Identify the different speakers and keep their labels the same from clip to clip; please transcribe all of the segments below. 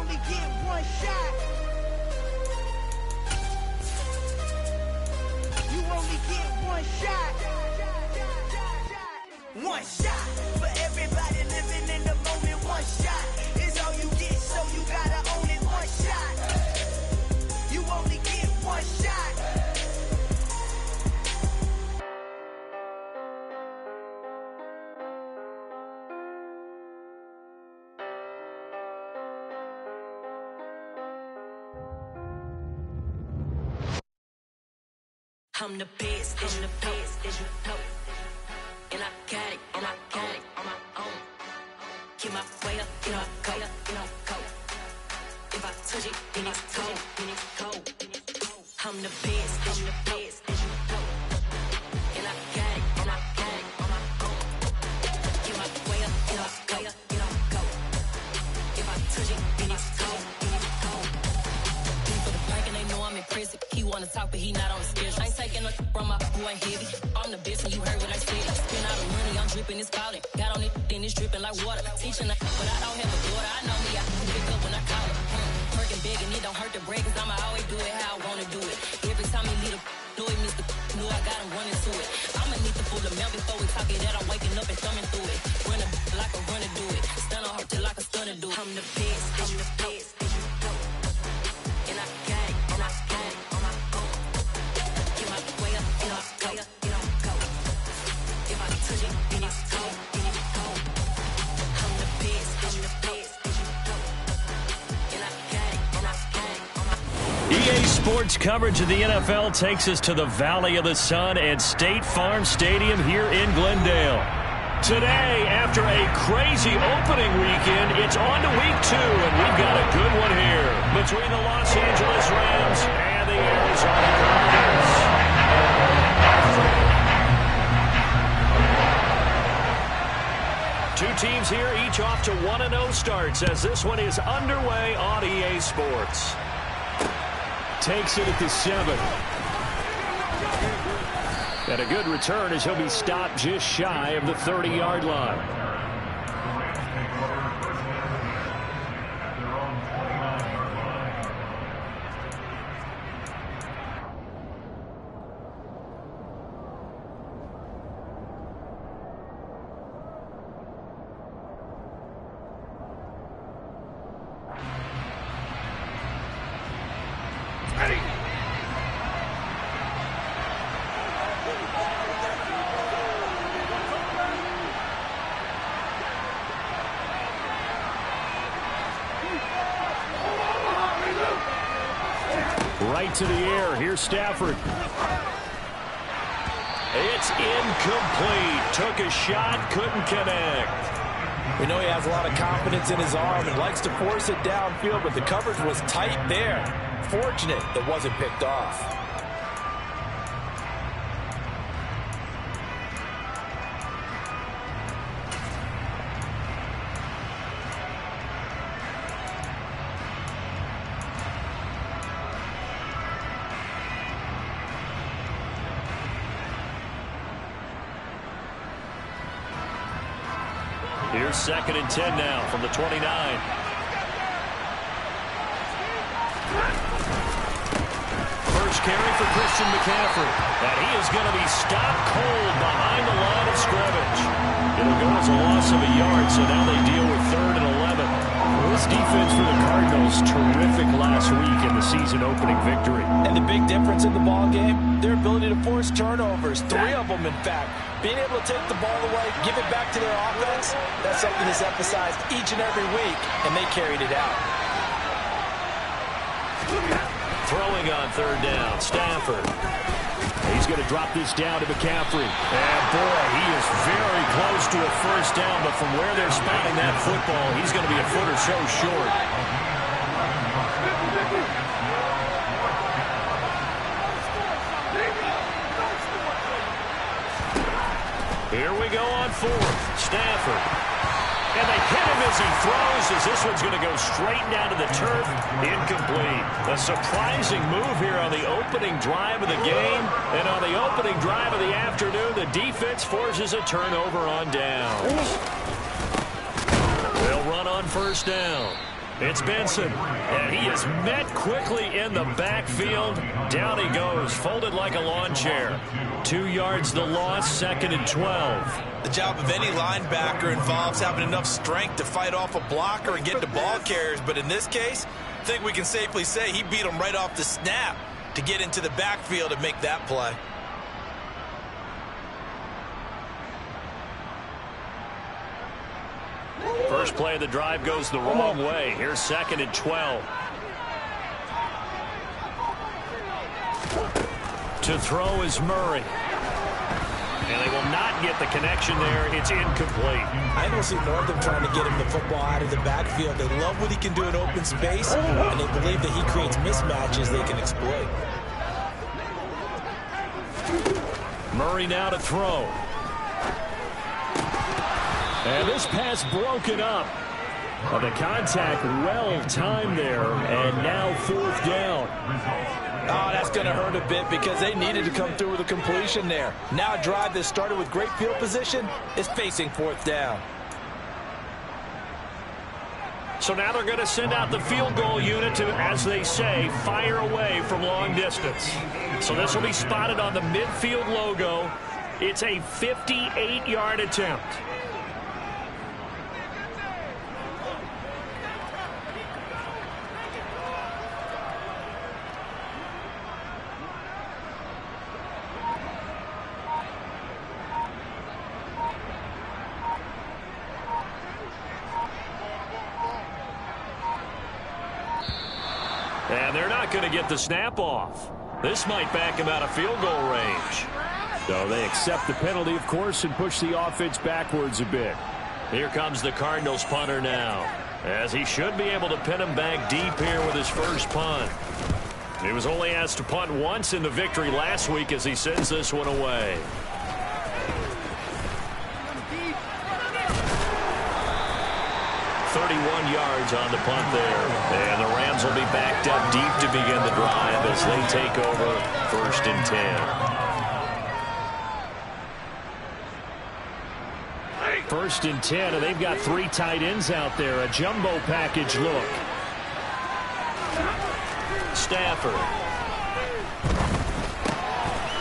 Speaker 1: only get one shot. You only get one shot. One shot for everybody living in the moment. One shot is all you get, so you gotta own it. One shot. You only get one shot.
Speaker 2: I'm the best, I'm the best, as you know. And I got it, and I got it on my own. Get my way up, get my go, go. If I touch it, then it's cold, then it's cold. I'm the best, as you know. And I got it, and I got it on my own. Get my way up, get my go. If I touch it, then it's cold, then it's cold. People the plank and they know I'm impressive. He wanna talk, but he not on the schedule. I ain't taking no from my boy heavy. I'm the best, and you heard what I said. Spend all the money, I'm dripping, it's falling. Got on it, then it's dripping like water. Teaching, but I don't have a daughter. I know me, I can pick up when I call her. Working big, and it don't hurt to break, cause I'ma always do it how I wanna do it. Every time he lead a do it, Mr. Know I got him running to it. I'ma need to pull the mail before we talk it out. I'm waking up and thumbing through it. Running like a runner do it. Stun on her till like a stunner do it. I'm the best, I'm the best, as you know. And I got it, and I got it on my own. Get my way up, get my go. If I touch it, then it's cold, then it's cold. I'm the best, as you know. And I got it, and I got it on my own.
Speaker 3: EA Sports coverage of the NFL takes us to the Valley of the Sun and State Farm Stadium here in Glendale. Today, after a crazy opening weekend, it's on to week 2, and we've got a good one here between the Los Angeles Rams and the Arizona Cardinals. Two teams here, each off to 1-0 starts as this one is underway on EA Sports. Takes it at the 7. And a good return as he'll be stopped just shy of the 30-yard line. Right to the air. Here's Stafford. It's incomplete. Took a shot, couldn't connect.
Speaker 4: We know he has a lot of confidence in his arm and likes to force it downfield, but the coverage was tight there. Fortunate that wasn't picked off.
Speaker 3: Here's 2nd and 10 now from the 29. First carry for Christian McCaffrey. And he is going to be stopped cold behind the line of scrimmage. It'll go as a loss of a yard, so now they deal with 3rd and 11. Well, this defense for the Cardinals, terrific last week in the season opening victory.
Speaker 4: And the big difference in the ball game, their ability to force turnovers, 3 of them in fact. Being able to take the ball away, give it back to their offense, that's something that's emphasized each and every week, and they carried it out.
Speaker 3: Throwing on 3rd down, Stafford. He's going to drop this down to McCaffrey. And boy, he is very close to a first down, but from where they're spotting that football, he's going to be a foot or so short. Here we go on 4th. Stafford. And they hit him as he throws, as this one's going to go straight down to the turf. Incomplete. A surprising move here on the opening drive of the game. And on the opening drive of the afternoon, the defense forces a turnover on downs. They'll run on 1st down. It's Benson, and he is met quickly in the backfield. Down he goes, folded like a lawn chair. 2 yards the loss, 2nd and 12.
Speaker 4: The job of any linebacker involves having enough strength to fight off a blocker and get to ball carriers, but in this case, I think we can safely say he beat him right off the snap to get into the backfield and make that play.
Speaker 3: First play of the drive goes the wrong way. Here's 2nd and 12. To throw is Murray. And they will not get the connection there. It's incomplete.
Speaker 4: I don't see Northam trying to get him the football out of the backfield. They love what he can do in open space, and they believe that he creates mismatches they can exploit.
Speaker 3: Murray now to throw. And this pass broken up. The contact well timed there, and now 4th down.
Speaker 4: Oh, that's going to hurt a bit because they needed to come through with a completion there. Now a drive that started with great field position is facing 4th down.
Speaker 3: So now they're going to send out the field goal unit to, as they say, fire away from long distance. So this will be spotted on the midfield logo. It's a 58-yard attempt. And they're not going to get the snap off. This might back him out of field goal range.
Speaker 5: So they accept the penalty, of course, and push the offense backwards a bit.
Speaker 3: Here comes the Cardinals punter now, as he should be able to pin him back deep here with his first punt. He was only asked to punt once in the victory last week as he sends this one away. Yards on the punt there. And the Rams will be backed up deep to begin the drive as they take over 1st and 10.
Speaker 5: 1st and 10, and they've got 3 tight ends out there. A jumbo package look.
Speaker 3: Stafford.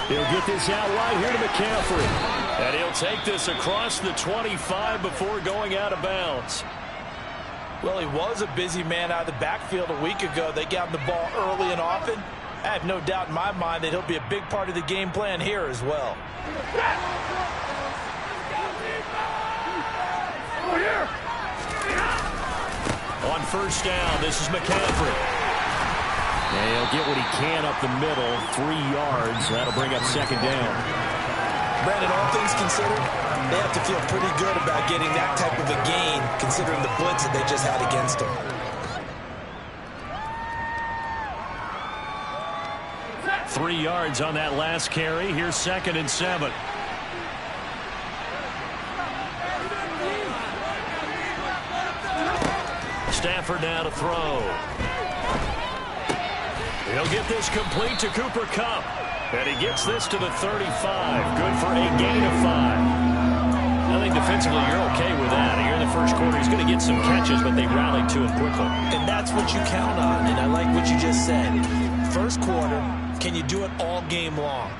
Speaker 5: He'll get this out right here to McCaffrey.
Speaker 3: And he'll take this across the 25 before going out of bounds.
Speaker 4: Well, he was a busy man out of the backfield a week ago. They got him the ball early and often. I have no doubt in my mind that he'll be a big part of the game plan here as well.
Speaker 3: On 1st down, this is McCaffrey.
Speaker 5: And he'll get what he can up the middle, 3 yards. That'll bring up 2nd down.
Speaker 4: Brandon, all things considered, they have to feel pretty good about getting that type of a gain, considering the blitz that they just had against them.
Speaker 3: Three yards on that last carry. Here's 2nd and 7. Stafford now to throw. He'll get this complete to Cooper Kupp. And he gets this to the 35. Good for a gain of 5. I think defensively you're okay with that. Here in the first quarter, he's going to get some catches, but they rallied to him quickly.
Speaker 4: And that's what you count on, and I like what you just said. First quarter, can you do it all game long?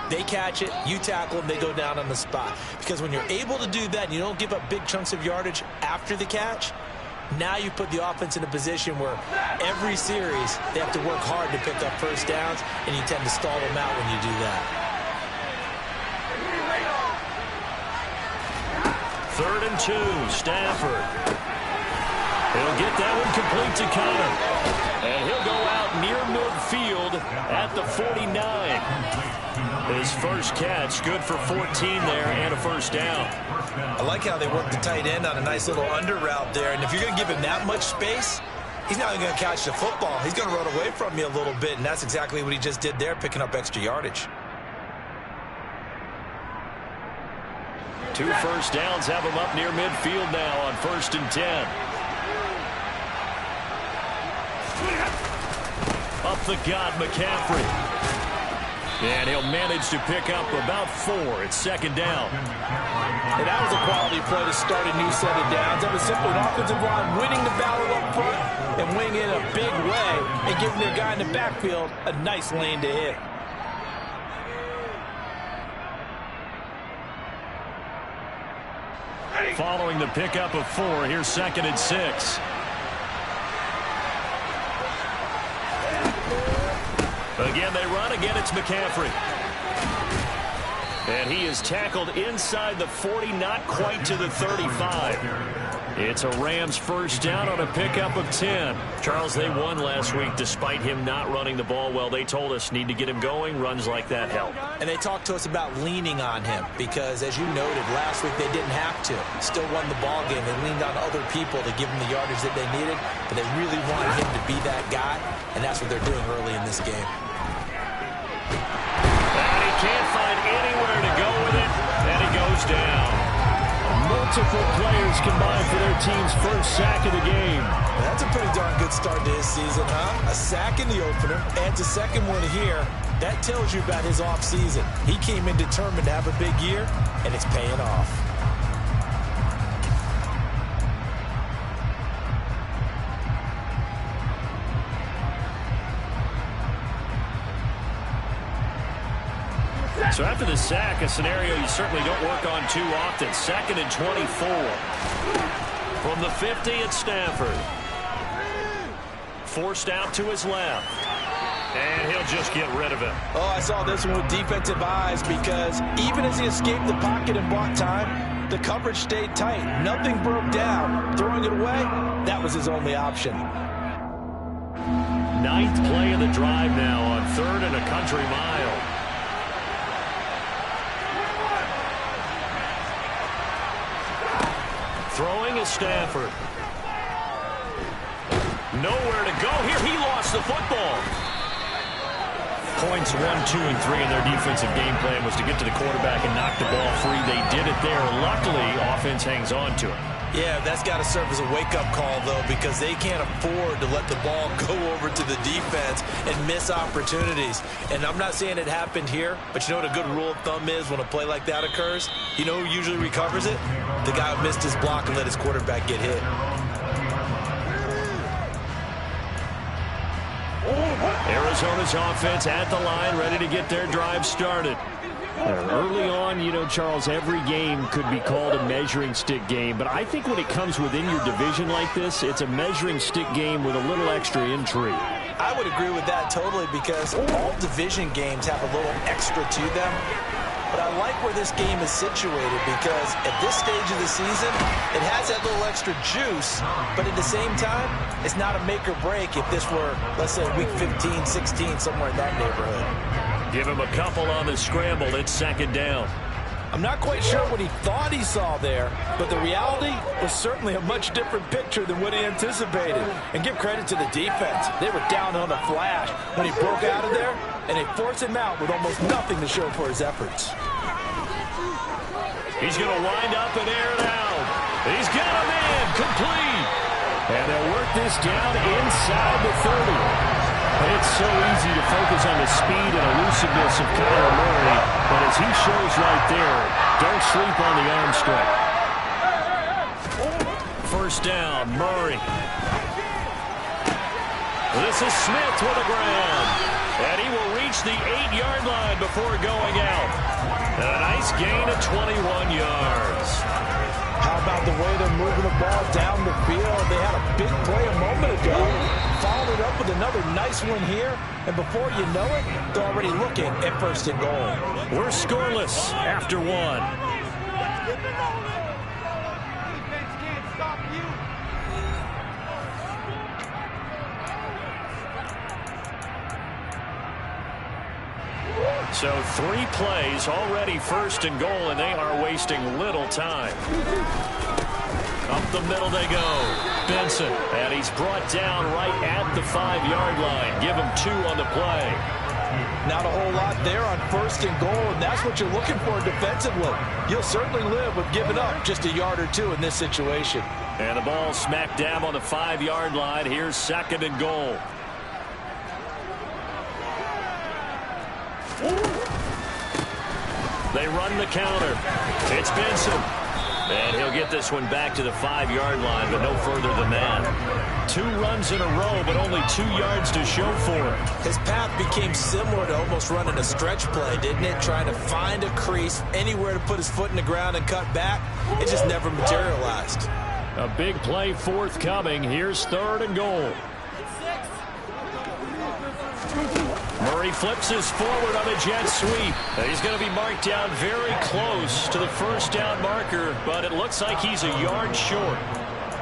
Speaker 4: They catch it, you tackle them, they go down on the spot. Because when you're able to do that and you don't give up big chunks of yardage after the catch, now you put the offense in a position where every series they have to work hard to pick up first downs, and you tend to stall them out when you do that.
Speaker 3: 3rd and 2, Stafford. He'll get that one complete to Connor. And he'll go out near midfield at the 49. His first catch, good for 14 there and a first down.
Speaker 4: I like how they work the tight end on a nice little under route there. And if you're going to give him that much space, he's not going to catch the football. He's going to run away from you a little bit, and that's exactly what he just did there, picking up extra yardage.
Speaker 3: 2 first downs have him up near midfield now on 1st and 10. Up the gut, McCaffrey. And he'll manage to pick up about 4 at 2nd down.
Speaker 4: And that was a quality play to start a new set of downs. That was simply an offensive line winning the battle up front and winning it in a big way and giving their guy in the backfield a nice lane to hit.
Speaker 3: Following the pickup of 4, here's 2nd and 6. Again, they run. Again, it's McCaffrey. And he is tackled inside the 40, not quite to the 35. It's a Rams first down on a pickup of 10. Charles, they won last week despite him not running the ball well. They told us need to get him going. Runs like that help.
Speaker 4: And they talked to us about leaning on him because, as you noted, last week they didn't have to. Still won the ball game. They leaned on other people to give them the yardage that they needed, but they really wanted him to be that guy, and that's what they're doing early in this game.
Speaker 3: And he can't find anywhere to go with it, and he goes down. Multiple players combined for their team's first sack of the game.
Speaker 4: That's a pretty darn good start to his season, huh? A sack in the opener, adds a second one here. That tells you about his offseason. He came in determined to have a big year, and it's paying off.
Speaker 3: So after the sack, a scenario you certainly don't work on too often. 2nd and 24. From the 50 at Stafford. Forced out to his left. And he'll just get rid of it.
Speaker 4: Oh, I saw this one with defensive eyes because even as he escaped the pocket and bought time, the coverage stayed tight. Nothing broke down. Throwing it away, that was his only option.
Speaker 3: 9th play of the drive now on 3rd and a country mile. Throwing is Stafford. Nowhere to go here. He lost the football. Points 1, 2, and 3 in their defensive game plan was to get to the quarterback and knock the ball free. They did it there. Luckily, offense hangs on to it.
Speaker 4: Yeah, that's got to serve as a wake-up call, though, because they can't afford to let the ball go over to the defense and miss opportunities. And I'm not saying it happened here, but you know what a good rule of thumb is when a play like that occurs? You know who usually recovers it? The guy who missed his block and let his quarterback get hit.
Speaker 3: Arizona's offense at the line, ready to get their drive started. Early on, you know, Charles, every game could be called a measuring stick game, but I think when it comes within your division like this, it's a measuring stick game with a little extra intrigue.
Speaker 4: I would agree with that totally because all division games have a little extra to them. But I like where this game is situated because at this stage of the season, it has that little extra juice, but at the same time, it's not a make or break if this were, let's say, week 15, 16, somewhere in that neighborhood.
Speaker 3: Give him a couple on the scramble. It's 2nd down.
Speaker 4: I'm not quite sure what he thought he saw there, but the reality was certainly a much different picture than what he anticipated. And give credit to the defense. They were down on the flash when he broke out of there, and they forced him out with almost nothing to show for his efforts.
Speaker 3: He's going to wind up and air it out. He's got him in. Complete. And they'll work this down inside the 30. It's so easy to focus on the speed and elusiveness of Kyler Murray, but as he shows right there, don't sleep on the arm strength. First down, Murray. This is Smith with a grab, and he will reach the 8-yard line before going out. And a nice gain of 21 yards.
Speaker 4: How about the way they're moving the ball down the field? They had a big play a moment ago. Followed it up with another nice one here. And before you know it, they're already looking at 1st and goal.
Speaker 3: We're scoreless after 1. So 3 plays, already 1st and goal, and they are wasting little time. Up the middle they go. Benson, and he's brought down right at the 5-yard line. Give him 2 on the play.
Speaker 4: Not a whole lot there on 1st and goal, and that's what you're looking for defensively. You'll certainly live with giving up just a yard or 2 in this situation.
Speaker 3: And the ball smack dab on the 5-yard line. Here's 2nd and goal. They run the counter. It's Benson. get this one back to the 5-yard line, but no further than that. 2 runs in a row, but only 2 yards to show for it.
Speaker 4: His path became similar to almost running a stretch play, didn't it? Trying to find a crease, anywhere to put his foot in the ground and cut back. It just never materialized.
Speaker 3: A big play forthcoming. Here's 3rd and goal. Murray flips his forward on a jet sweep. He's going to be marked down very close to the first down marker, but it looks like he's a yard short.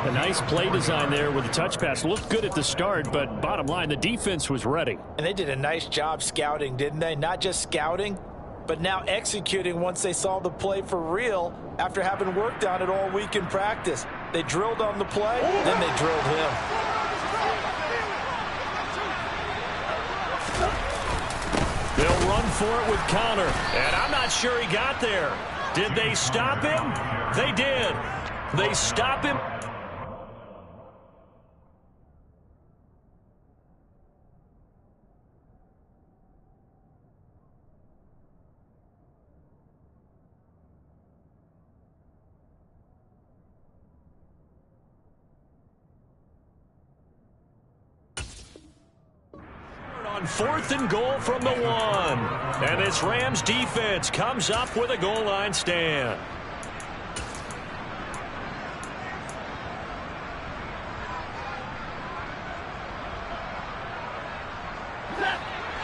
Speaker 5: A nice play design there with the touch pass. Looked good at the start, but bottom line, the defense was ready.
Speaker 4: And they did a nice job scouting, didn't they? Not just scouting, but now executing once they saw the play for real after having worked on it all week in practice. They drilled on the play, then they drilled him.
Speaker 3: They'll run for it with Connor, and I'm not sure he got there. Did they stop him? They did. They stop him. On 4th and goal from the 1. And this Rams defense comes up with a goal line stand.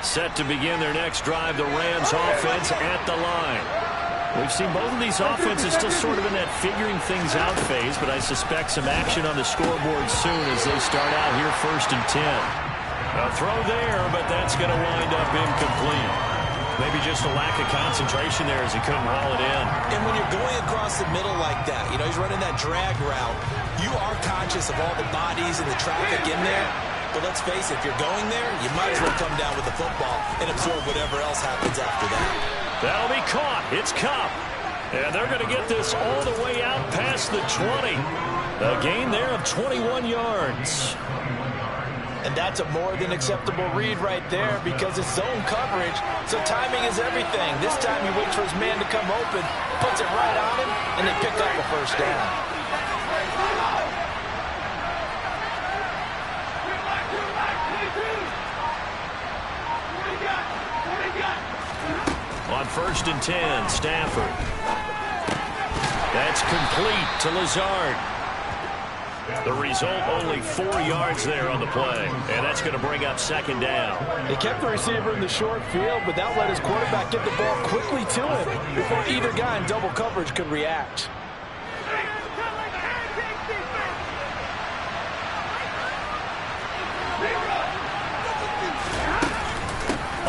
Speaker 3: Set to begin their next drive, the Rams offense at the line. We've seen both of these offenses still sort of in that figuring things out phase, but I suspect some action on the scoreboard soon as they start out here 1st and 10. A throw there, but that's going to wind up incomplete. Maybe just a lack of concentration there as he couldn't haul it in.
Speaker 4: And when you're going across the middle like that, you know, he's running that drag route, you are conscious of all the bodies and the traffic in there. But let's face it, if you're going there, you might as well come down with the football and absorb whatever else happens after that.
Speaker 3: That'll be caught. It's Kupp. And they're going to get this all the way out past the 20. A gain there of 21 yards.
Speaker 4: And that's a more than acceptable read right there because it's zone coverage, so timing is everything. This time he waits for his man to come open, puts it right on him, and they pick up a first down.
Speaker 3: On 1st and 10, Stafford. That's complete to Lazard. The result, only 4 yards there on the play. And that's going to bring up 2nd down.
Speaker 4: They kept the receiver in the short field, but that let his quarterback get the ball quickly to him before either guy in double coverage could react.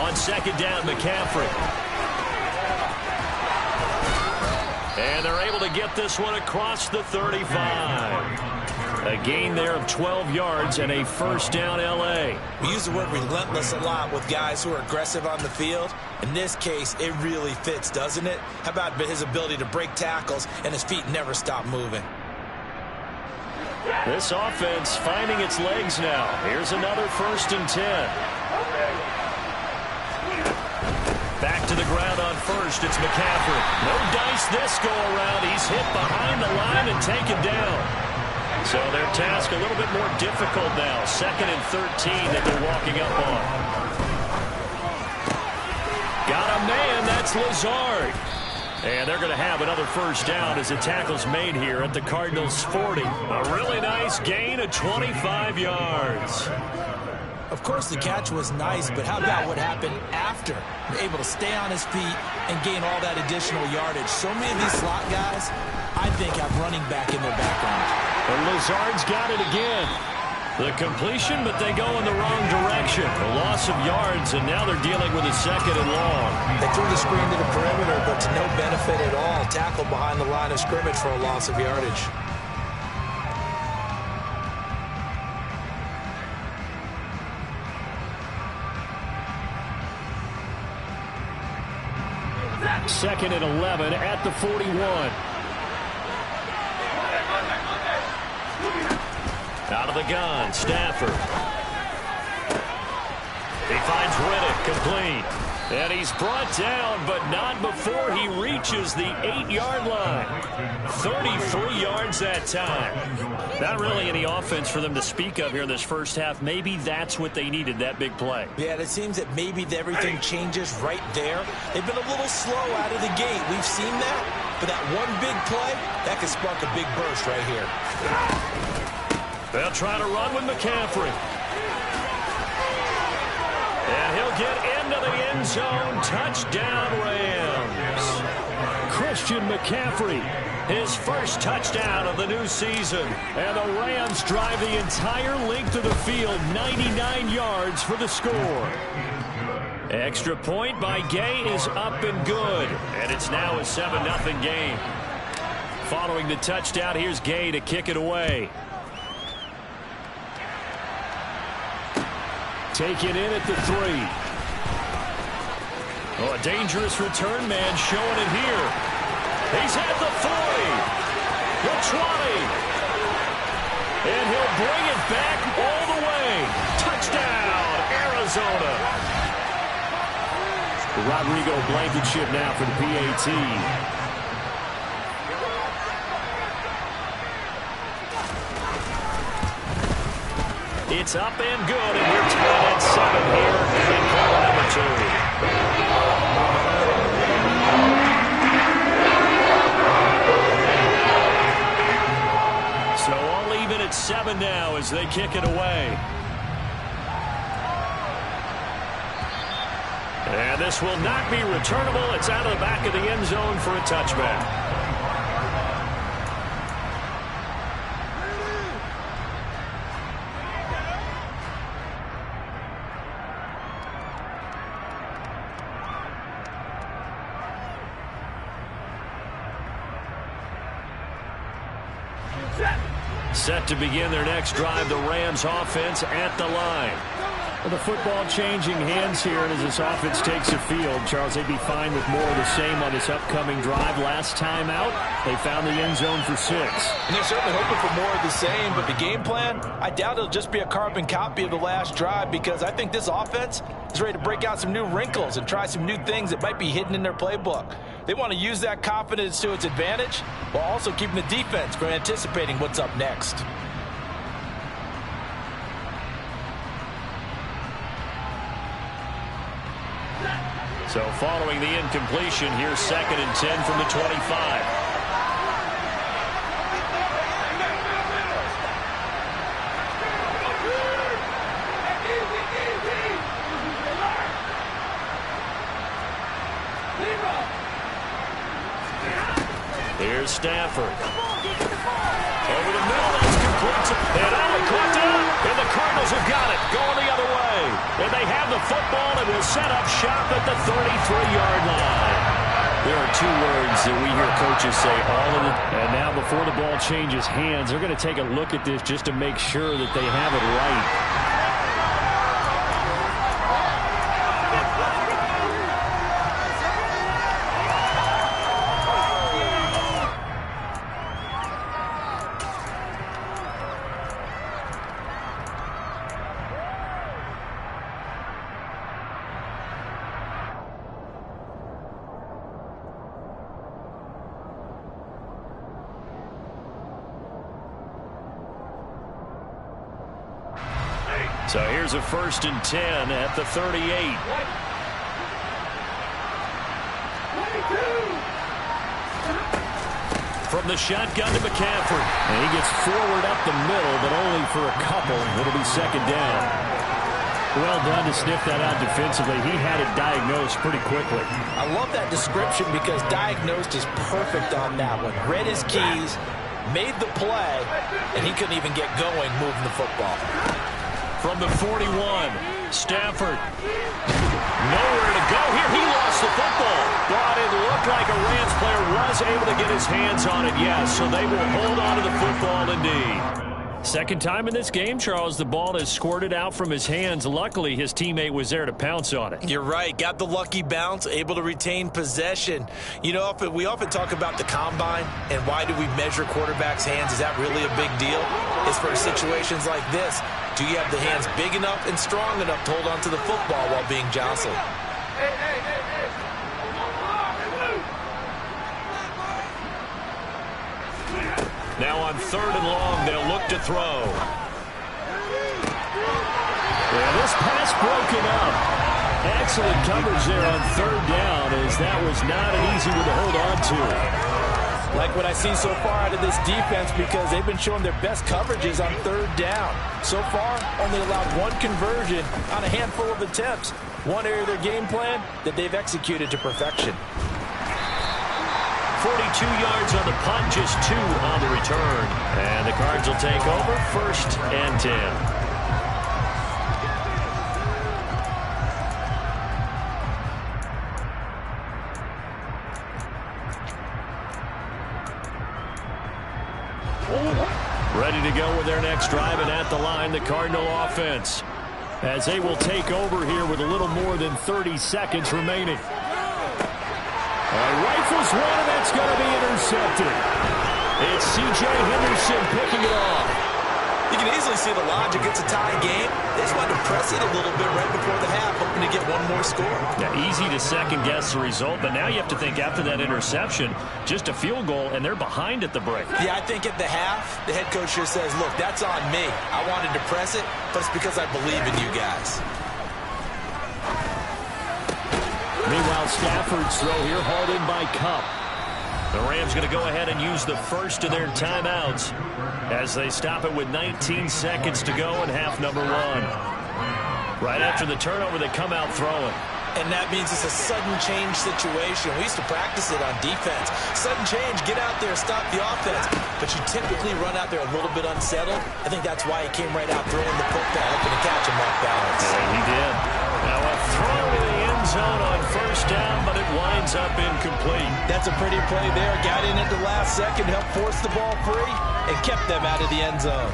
Speaker 3: On 2nd down, McCaffrey. And they're able to get this one across the 35. A gain there of 12 yards and a first down, L.A.
Speaker 4: We use the word relentless a lot with guys who are aggressive on the field. In this case, it really fits, doesn't it? How about his ability to break tackles and his feet never stop moving?
Speaker 3: This offense finding its legs now. Here's another 1st and 10. Back to the ground on 1st. It's McCaffrey. No dice this go around. He's hit behind the line and taken down. So their task a little bit more difficult now. 2nd and 13 that they're walking up on. Got a man. That's Lazard. And they're going to have another first down as the tackle's made here at the Cardinals' 40. A really nice gain of 25 yards.
Speaker 4: Of course, the catch was nice, but how about what happened after? Able to stay on his feet and gain all that additional yardage. So many of these slot guys, I think, have running back in their background.
Speaker 3: And Lazard's got it again. The completion, but they go in the wrong direction. A loss of yards, and now they're dealing with a 2nd and long.
Speaker 4: They threw the screen to the perimeter, but to no benefit at all. Tackled behind the line of scrimmage for a loss of yardage.
Speaker 3: Second and 11 at the 41. Out of the gun, Stafford. He finds Riddick complete. And he's brought down, but not before he reaches the 8-yard line. 33 yards that time. Not really any offense for them to speak of here in this first half. Maybe that's what they needed, that big play.
Speaker 4: Yeah, it seems that maybe everything changes right there. They've been a little slow out of the gate. We've seen that. But that one big play, that could spark a big burst right here.
Speaker 3: They'll try to run with McCaffrey. And he'll get into the end zone. Touchdown, Rams. Christian McCaffrey, his first touchdown of the new season. And the Rams drive the entire length of the field, 99 yards for the score. Extra point by Gay is up and good. And it's now a 7-0 game. Following the touchdown, here's Gay to kick it away. Taken in at the 3. Oh, a dangerous return man showing it here. He's at the 40. The 20. And he'll bring it back all the way. Touchdown, Arizona. Rodrigo Blankenship now for the PAT. It's up and good, and we're tied at 7 here in quarter number 2. So all even at 7 now as they kick it away. And this will not be returnable. It's out of the back of the end zone for a touchback. Set to begin their next drive, the Rams offense at the line. Well, the football changing hands here, and as this offense takes the field, Charles, they'd be fine with more of the same on this upcoming drive. Last time out, they found the end zone for 6.
Speaker 4: And they're certainly hoping for more of the same, but the game plan, I doubt it'll just be a carbon copy of the last drive, because I think this offense is ready to break out some new wrinkles and try some new things that might be hidden in their playbook. They want to use that confidence to its advantage while also keeping the defense from anticipating what's up next.
Speaker 3: So following the incompletion, here's 2nd and 10 from the 25. Here's Stafford. Over the middle, that's complete. And Allen caught up, and the Cardinals have got it, going the other way. And they have the football and will set up shop at the 33-yard line. There are 2 words that we hear coaches say all of it. And now before the ball changes hands, they're going to take a look at this just to make sure that they have it right. So here's a 1st and 10 at the 38. From the shotgun to McCaffrey. And he gets forward up the middle, but only for a couple. It'll be 2nd down. Well done to sniff that out defensively. He had it diagnosed pretty quickly.
Speaker 4: I love that description because diagnosed is perfect on that one. Read his keys, made the play, and he couldn't even get going moving the football.
Speaker 3: From the 41, Stafford. Nowhere to go here. He lost the football. But it looked like a Rams player was able to get his hands on it, yes. So they will hold on to the football indeed. Second time in this game, Charles, the ball has squirted out from his hands. Luckily, his teammate was there to pounce on it.
Speaker 4: You're right. Got the lucky bounce, able to retain possession. You know, we often talk about the combine and why do we measure quarterbacks' hands. Is that really a big deal? It's for situations like this. Do you have the hands big enough and strong enough to hold on to the football while being jostled?
Speaker 3: Now on 3rd and long, they'll look to throw. And this pass broken up. Excellent coverage there on 3rd down, as that was not an easy one to hold on to.
Speaker 4: Like what I see so far out of this defense, because they've been showing their best coverages on 3rd down. So far, only allowed 1 conversion on a handful of attempts. One area of their game plan that they've executed to perfection.
Speaker 3: 42 yards on the punt, just 2 on the return. And the Cards will take over, 1st and 10. Ready to go with their next drive, and at the line, the Cardinal offense, as they will take over here with a little more than 30 seconds remaining. Rifles one, and that's going to be intercepted. It's C.J. Henderson picking it off.
Speaker 4: You can easily see the logic. It's a tie game. They just wanted to press it a little bit right before the half, hoping to get one more score.
Speaker 3: Yeah, easy to second-guess the result, but now you have to think after that interception, just a field goal, and they're behind at the break.
Speaker 4: Yeah, I think at the half, the head coach here says, look, that's on me. I wanted to press it, but it's because I believe in you guys.
Speaker 3: Meanwhile, Stafford's throw here hauled in by Kupp. The Rams going to go ahead and use the first of their timeouts as they stop it with 19 seconds to go in half number 1. Right after the turnover, they come out throwing.
Speaker 4: And that means it's a sudden change situation. We used to practice it on defense. Sudden change, get out there, stop the offense. But you typically run out there a little bit unsettled. I think that's why he came right out throwing the football, hoping to catch him off balance.
Speaker 3: Yeah, he did. Now a throw to the end zone on 1st down, but it winds up incomplete.
Speaker 4: That's a pretty play there. Got in at the last second, helped force the ball free, and kept them out of the end zone.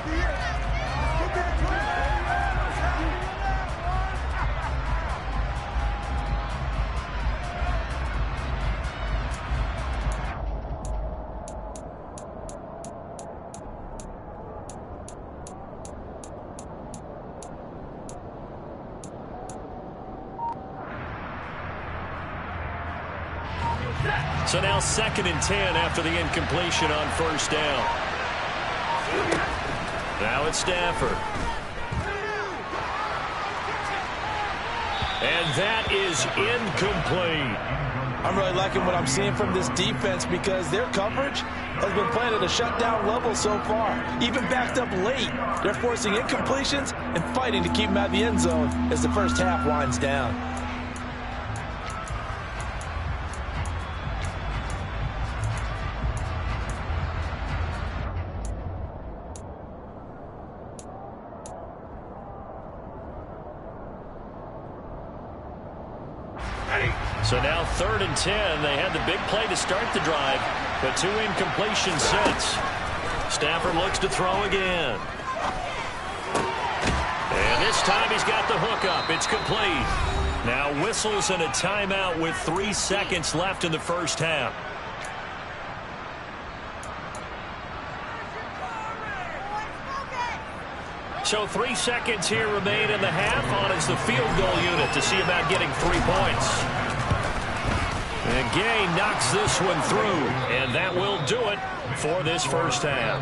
Speaker 3: So now 2nd and 10 after the incompletion on 1st down. Now it's Stafford. And that is incomplete.
Speaker 4: I'm really liking what I'm seeing from this defense because their coverage has been playing at a shutdown level so far. Even backed up late, they're forcing incompletions and fighting to keep them out of the end zone as the first half winds down.
Speaker 3: So now 3rd and 10. They had the big play to start the drive, but 2 incompletions since. Stafford looks to throw again. And this time he's got the hook up. It's complete. Now whistles and a timeout with 3 seconds left in the first half. So 3 seconds here remain in the half. On is the field goal unit to see about getting 3 points. And Gay knocks this one through, and that will do it for this first half.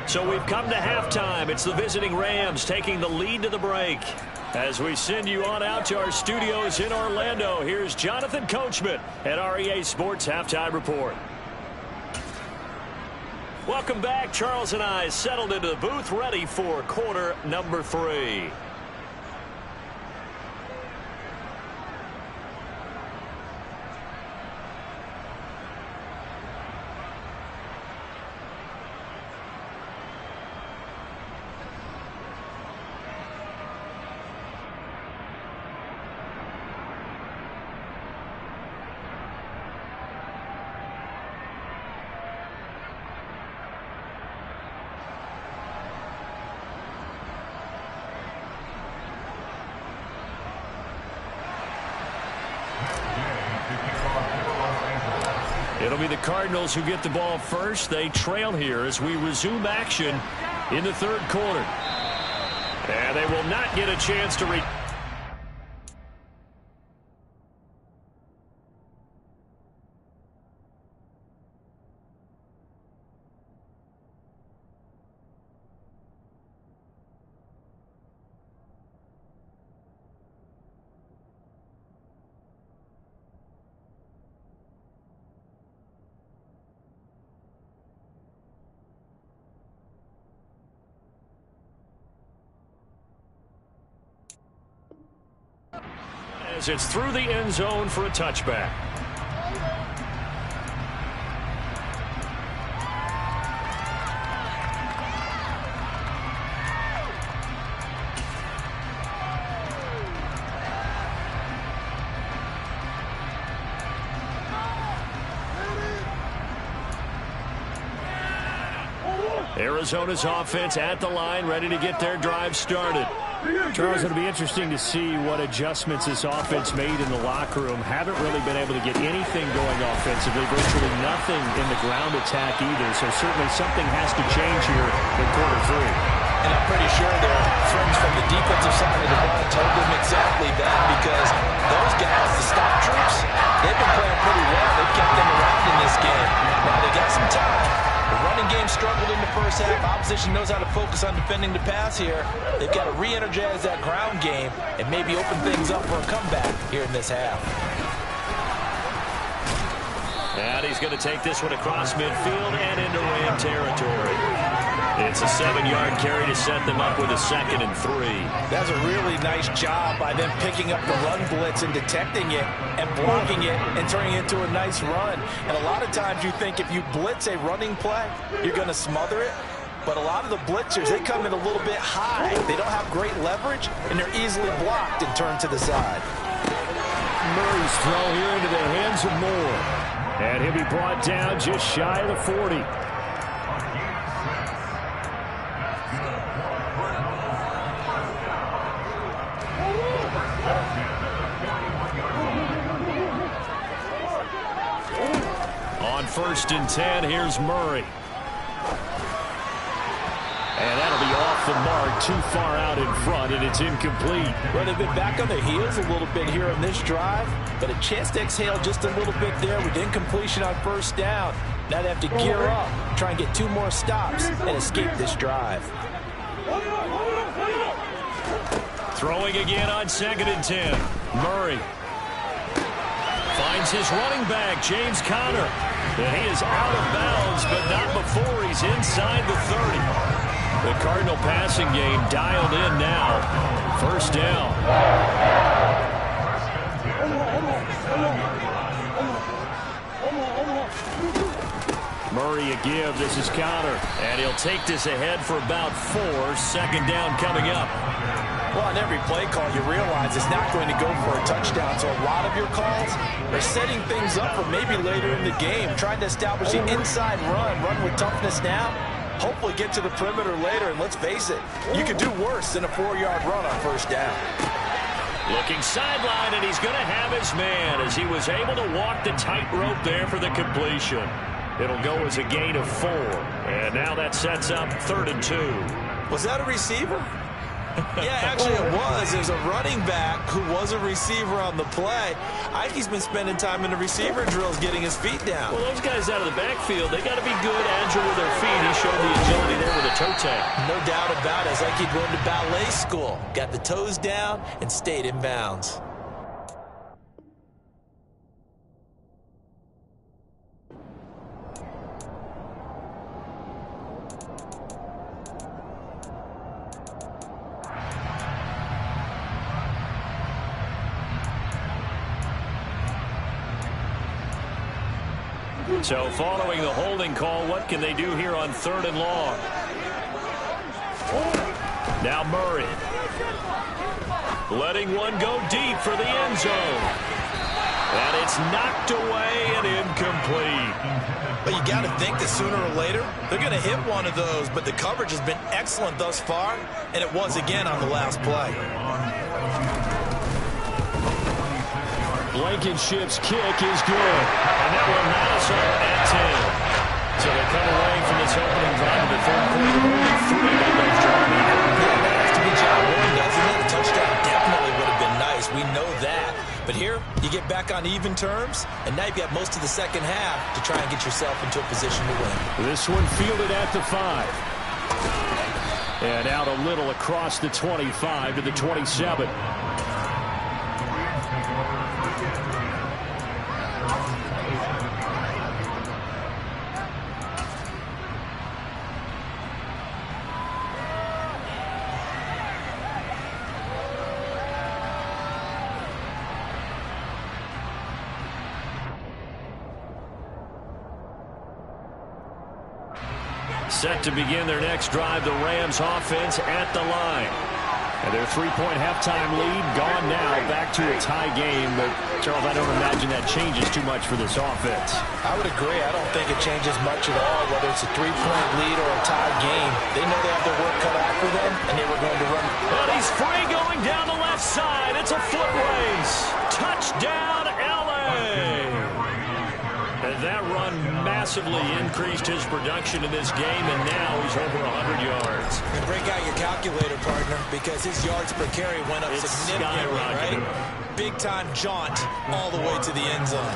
Speaker 3: So we've come to halftime. It's the visiting Rams taking the lead to the break. As we send you on out to our studios in Orlando, here's Jonathan Coachman at REA Sports Halftime Report. Welcome back. Charles and I settled into the booth, ready for quarter number 3. It'll be the Cardinals who get the ball first. They trail here as we resume action in the 3rd quarter. And they will not get a chance to as it's through the end zone for a touchback. Arizona's offense at the line, ready to get their drive started.
Speaker 5: Charles, it'll be interesting to see what adjustments this offense made in the locker room. Haven't really been able to get anything going offensively, virtually nothing in the ground attack either. So certainly something has to change here in quarter 3.
Speaker 4: And I'm pretty sure their friends from the defensive side of the ball told them exactly that, because those guys, the stop troops, they've been playing pretty well. They've kept them around in this game. Now they got some time. The running game struggled in the first half. Opposition knows how to focus on defending the pass here. They've got to re-energize that ground game and maybe open things up for a comeback here in this half.
Speaker 3: And he's going to take this one across midfield and into Ram territory. It's a 7-yard carry to set them up with a 2nd and 3.
Speaker 4: That's a really nice job by them picking up the run blitz and detecting it and blocking it and turning it into a nice run. And a lot of times you think if you blitz a running play, you're going to smother it. But a lot of the blitzers, they come in a little bit high. They don't have great leverage, and they're easily blocked and turned to the side.
Speaker 5: Murray's throw here into the hands of Moore. And he'll be brought down just shy of the 40.
Speaker 3: On 1st and 10, here's Murray. And that'll be off the mark, too far out in front, and it's incomplete.
Speaker 4: Well, they've been back on their heels a little bit here on this drive, but a chance to exhale just a little bit there with incompletion on 1st down. Now they have to gear up, try and get 2 more stops, and escape this drive.
Speaker 3: Throwing again on 2nd and 10. Murray finds his running back, James Conner. And he is out of bounds, but not before he's inside the 30. The Cardinal passing game dialed in now. 1st down. Murray a give. This is Conner. And he'll take this ahead for about 4. 2nd down coming up.
Speaker 4: Well, on every play call, you realize it's not going to go for a touchdown. So a lot of your calls are setting things up for maybe later in the game, trying to establish the inside run with toughness now, hopefully get to the perimeter later. And let's face it, you could do worse than a 4-yard run on 1st down.
Speaker 3: Looking sideline, and he's going to have his man as he was able to walk the tightrope there for the completion. It'll go as a gain of 4. And now that sets up 3rd and 2.
Speaker 4: Was that a receiver? Yeah, actually it was. There's a running back who was a receiver on the play. I think he's been spending time in the receiver drills getting his feet down.
Speaker 3: Well, those guys out of the backfield, they got to be good, agile with their feet. He showed the agility there with a toe tap.
Speaker 4: No doubt about it. It's like he'd gone to ballet school. Got the toes down and stayed in bounds.
Speaker 3: So following the holding call, what can they do here on 3rd and long? Now Murray. Letting one go deep for the end zone. And it's knocked away and incomplete.
Speaker 4: But you got to think that sooner or later, they're going to hit one of those. But the coverage has been excellent thus far, and it was again on the last play.
Speaker 5: Blankenship's kick is good.
Speaker 3: And that will not us at 10. So they come away from this opening drive in the 3rd quarter. Only 3 of those drives.
Speaker 4: Yeah, that has to be job one, doesn't it? A touchdown definitely would have been nice. We know that. But here, you get back on even terms, and now you've got most of the second half to try and get yourself into a position to win.
Speaker 5: This one fielded at the 5. And out a little across the 25 to the 27.
Speaker 3: Set to begin their next drive, the Rams offense at the line. And their 3-point halftime lead gone now, back to a tie game. But, Charles, I don't imagine that changes too much for this offense.
Speaker 4: I would agree. I don't think it changes much at all, whether it's a 3-point lead or a tie game. They know they have their work cut out for them, and they were going to run.
Speaker 3: And he's free going down the left side. It's a foot race. Touchdown, L.A. And that run massively increased his production in this game, and now he's over 100 yards.
Speaker 4: And break out your calculator, partner, because his yards per carry went up significantly, right? Big-time jaunt all the way to the end zone.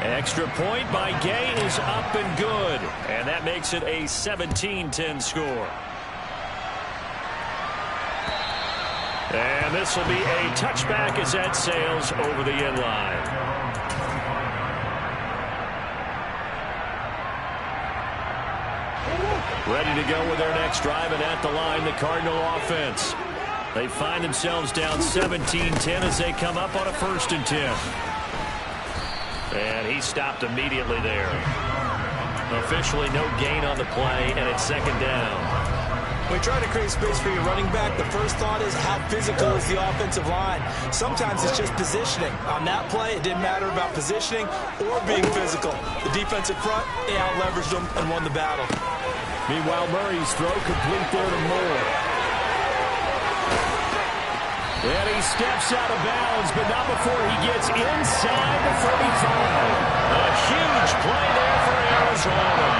Speaker 3: Extra point by Gay is up and good, and that makes it a 17-10 score. And this will be a touchback as that sails over the end line. Ready to go with their next drive, and at the line, the Cardinal offense. They find themselves down 17-10 as they come up on a 1st and 10. And he stopped immediately there. Officially no gain on the play, and it's 2nd down.
Speaker 4: When you try to create space for your running back, the first thought is how physical is the offensive line. Sometimes it's just positioning. On that play, it didn't matter about positioning or being physical. The defensive front, they out-leveraged them and won the battle.
Speaker 5: Meanwhile, Murray's throw complete there to Moore. And he steps out of bounds, but not before he gets inside the 35.
Speaker 3: A huge play there for Arizona.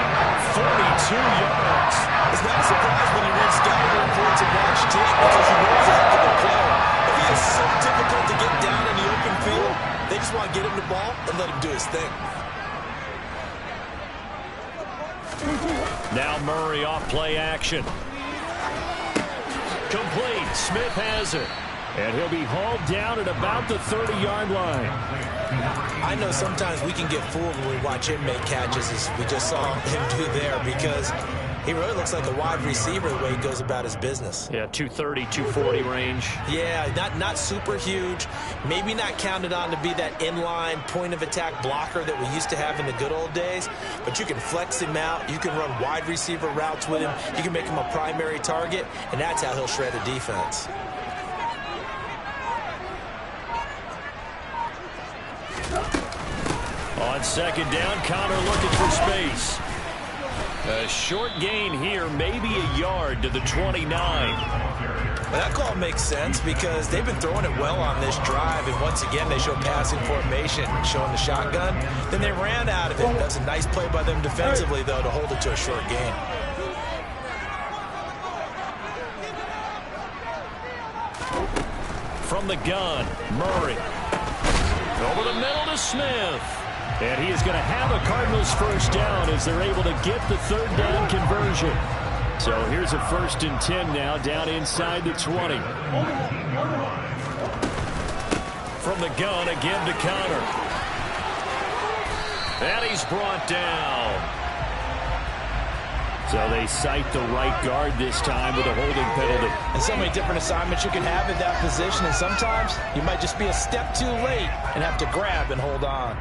Speaker 3: 42 yards.
Speaker 4: It's not a surprise when you read scouting reports and watch tape because he knows he's a heck of a player. But he is so difficult to get down in the open field, they just want to get him the ball and let him do his thing.
Speaker 3: Now Murray off play action. Complete. Smith has it.
Speaker 5: And he'll be hauled down at about the 30-yard line.
Speaker 4: I know sometimes we can get fooled when we watch him make catches, as we just saw him do there, because he really looks like a wide receiver the way he goes about his business.
Speaker 3: Yeah, 230, 240 range.
Speaker 4: Yeah, not super huge. Maybe not counted on to be that inline point-of-attack blocker that we used to have in the good old days. But you can flex him out. You can run wide receiver routes with him. You can make him a primary target, and that's how he'll shred a defense.
Speaker 3: On 2nd down, Connor looking for space. A short gain here, maybe a yard to the 29.
Speaker 4: Well, that call makes sense because they've been throwing it well on this drive, and once again they show passing formation, showing the shotgun. Then they ran out of it. That's a nice play by them defensively, though, to hold it to a short gain.
Speaker 3: From the gun, Murray. Over the middle to Smith. And he is going to have a Cardinals 1st down as they're able to get the 3rd down conversion. So here's a 1st and 10 now, down inside the 20. From the gun, again to Connor. And he's brought down. So they cite the right guard this time with a holding penalty.
Speaker 4: And so many different assignments you can have in that position, and sometimes you might just be a step too late and have to grab and hold on.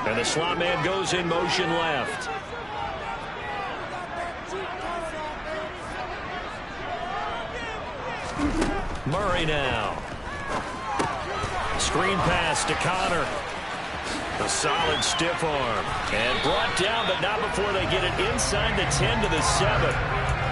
Speaker 3: And the slot man goes in motion left. Murray now. Screen pass to Connor. A solid stiff arm. And brought down, but not before they get it inside the 10 to the 7.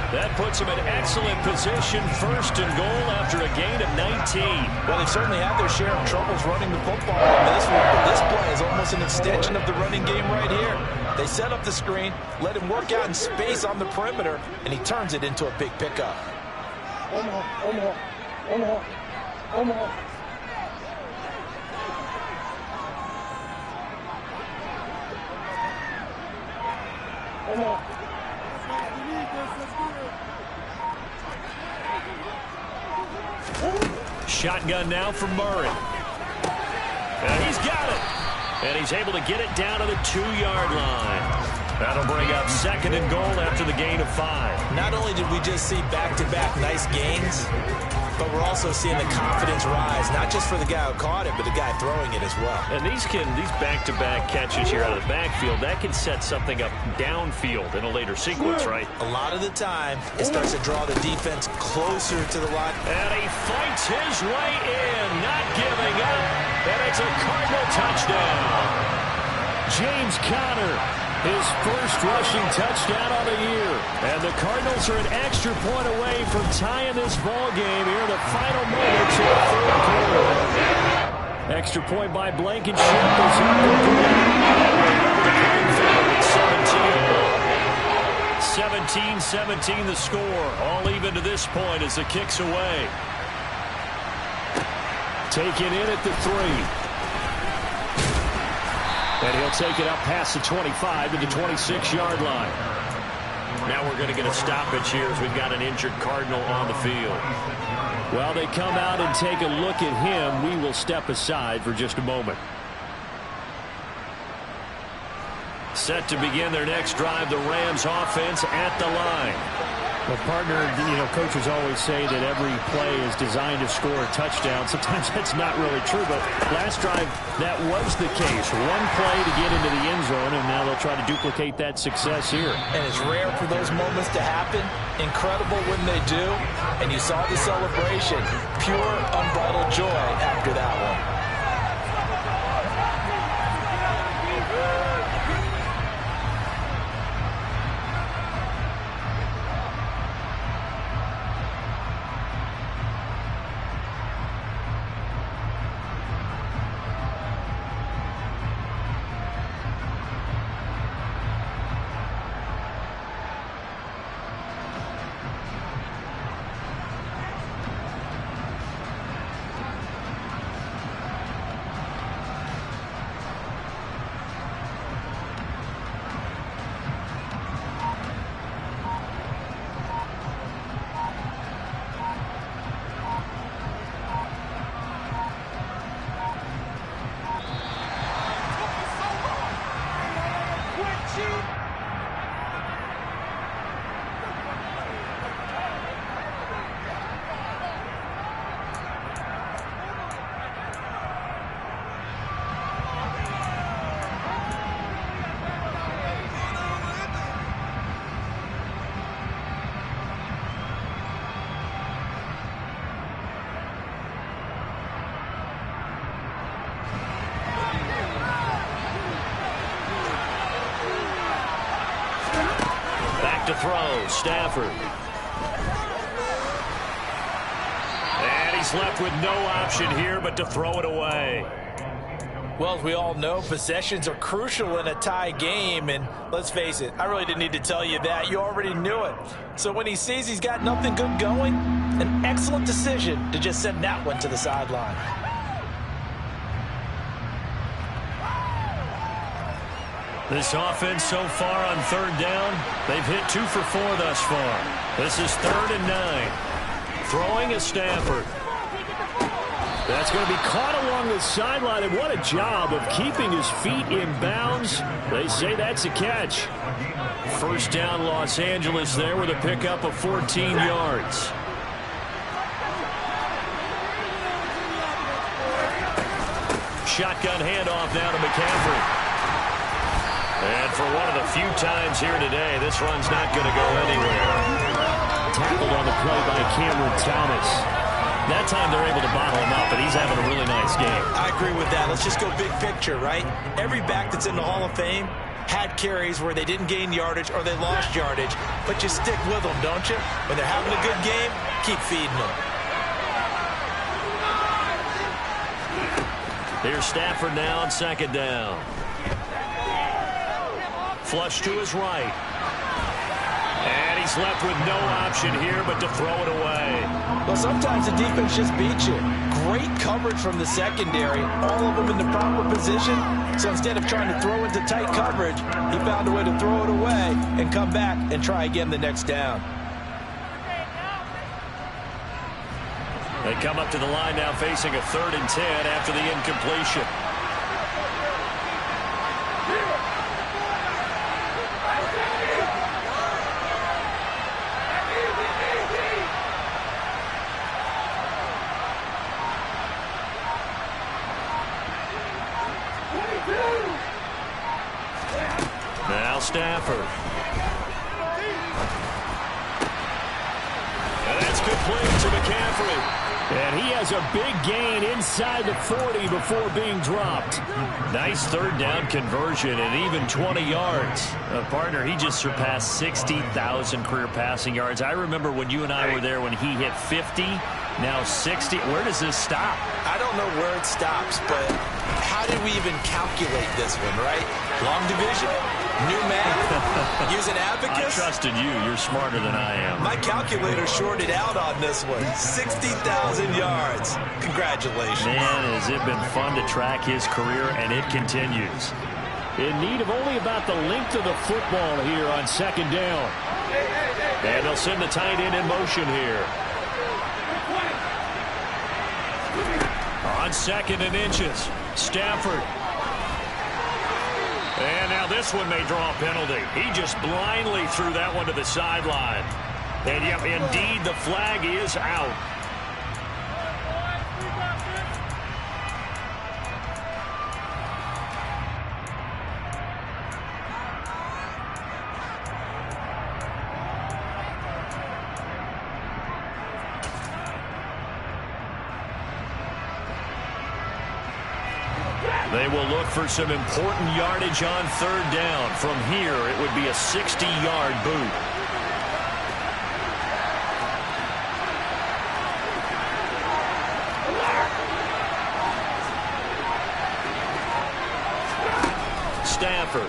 Speaker 3: That puts them in excellent position, first and goal after a gain of 19.
Speaker 4: Well, they've certainly had their share of troubles running the football in this one, but this play is almost an extension of the running game right here. They set up the screen, let him work out in space on the perimeter, and he turns it into a big pickup.
Speaker 3: Shotgun now for Murray. And he's got it. And he's able to get it down to the 2-yard line. That'll bring up second and goal after the gain of 5.
Speaker 4: Not only did we just see back-to-back nice gains, but we're also seeing the confidence rise, not just for the guy who caught it, but the guy throwing it as well.
Speaker 3: And these back-to-back catches here out of the backfield, that can set something up downfield in a later sequence, right?
Speaker 4: A lot of the time, it starts to draw the defense closer to the line.
Speaker 3: And he fights his way in, not giving up. And it's a Cardinal touchdown. James Conner, his first rushing touchdown of the year. And the Cardinals are an extra point away from tying this ball game here in the final moments of the third quarter. Extra point by Blankenship is up for grabs. 17-17 the score. All even to this point as the kick's away. Taken in at the 3. And he'll take it up past the 25 to the 26-yard line. Now we're going to get a stoppage here as we've got an injured Cardinal on the field. While they come out and take a look at him, we will step aside for just a moment. Set to begin their next drive, the Rams offense at the line. Well, partner, coaches always say that every play is designed to score a touchdown. Sometimes that's not really true, but last drive, that was the case. One play to get into the end zone, and now they'll try to duplicate that success here.
Speaker 4: And it's rare for those moments to happen. Incredible when they do. And you saw the celebration. Pure, unbridled joy after that one.
Speaker 3: To throw, Stafford. And he's left with no option here but to throw it away.
Speaker 4: Well, as we all know, possessions are crucial in a tie game, and let's face it, I really didn't need to tell you that. You already knew it. So when he sees he's got nothing good going, an excellent decision to just send that one to the sideline.
Speaker 3: This offense so far on third down, they've hit 2 for 4 thus far. This is 3rd and 9. Throwing is Stafford. That's going to be caught along the sideline, and what a job of keeping his feet in bounds. They say that's a catch. First down, Los Angeles there with a pickup of 14 yards. Shotgun handoff now to McCaffrey. And for one of the few times here today, this run's not going to go anywhere. Tackled on the play by Cameron Thomas. That time they're able to bottle him up, but he's having a really nice game.
Speaker 4: I agree with that. Let's just go big picture, right? Every back that's in the Hall of Fame had carries where they didn't gain yardage or they lost yardage, but you stick with them, don't you? When they're having a good game, keep feeding them.
Speaker 3: Here's Stafford now on second down. Flush to his right. And he's left with no option here but to throw it away.
Speaker 4: Well, sometimes the defense just beats you. Great coverage from the secondary, all of them in the proper position. So instead of trying to throw into tight coverage, he found a way to throw it away and come back and try again the next down.
Speaker 3: They come up to the line now facing a 3rd and 10 after the incompletion. Now Stafford. And that's complete to McCaffrey.
Speaker 5: And he has a big gain inside the 40 before being dropped.
Speaker 3: Nice 3rd down conversion and even 20 yards. Partner, he just surpassed 60,000 career passing yards. I remember when you and I were there when he hit 50, now 60. Where does this stop?
Speaker 4: I don't know where it stops, but how did we even calculate this one, right? Long division? New math? Use an abacus?
Speaker 3: I trusted you. You're smarter than I am.
Speaker 4: My calculator shorted out on this one. 60,000 yards. Congratulations.
Speaker 3: Man, has it been fun to track his career, and it continues.
Speaker 5: In need of only about the length of the football here on second down.
Speaker 3: And they'll send the tight end in motion here. On 2nd and inches, Stafford. And now this one may draw a penalty. He just blindly threw that one to the sideline. And yep, indeed, the flag is out. They will look for some important yardage on 3rd down. From here, it would be a 60-yard boot. Stafford.